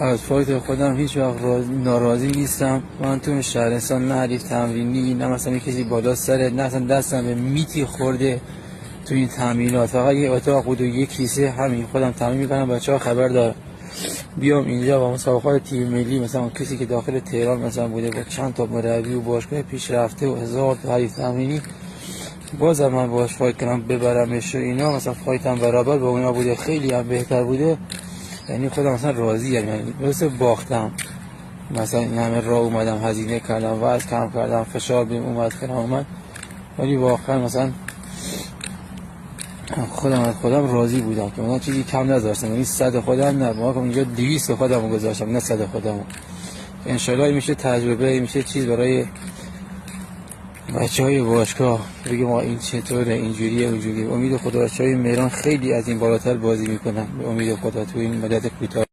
از فایت خودم هیچ وقت ناراضی نیستم. من تو شهرستان نه حریف تمرینی، نه مثلا کسی بالا سرت، نه اصلا دستم به میتی خورده تو این تمرینات. فقط یه اتاق بود و یه کیسه، همین خودم تمرین میکنم، بچه‌ها خبر دارن. بیام اینجا با مسابقات تیم ملی، مثلا کسی که داخل تهران مثلا بوده با چند تا مربی و باشگاه پیشرفته و هزار تا حریف تمرینی، بازم من باش فایت کنم ببرمش و اینا، مثلا فایتم برابر با اونا بوده، خیلی هم بهتر بوده. یعنی خودم مثلا راضی ام، یعنی درسته باختم، مثلا این همه راه اومدم، هزینه کردم، وزن کم کردم، فشار بهم اومد، فلان اومد، ولی واقعا مثلا خودم از خودم راضی بودم که من چیزی کم نذاشتم. یعنی 100 خودم نه، ما اینجا 200 خودم گذاشتم، نه 100 خودم. ان شاء الله میشه تجربه، میشه چیز برای بچهای باشگاه بگم ما این چطوره، اینجوریه اونجوریه. امید خدا بچهای مهران خیلی از این بالاتر بازی میکنن، به امید خدا تو این مدت کوتاه.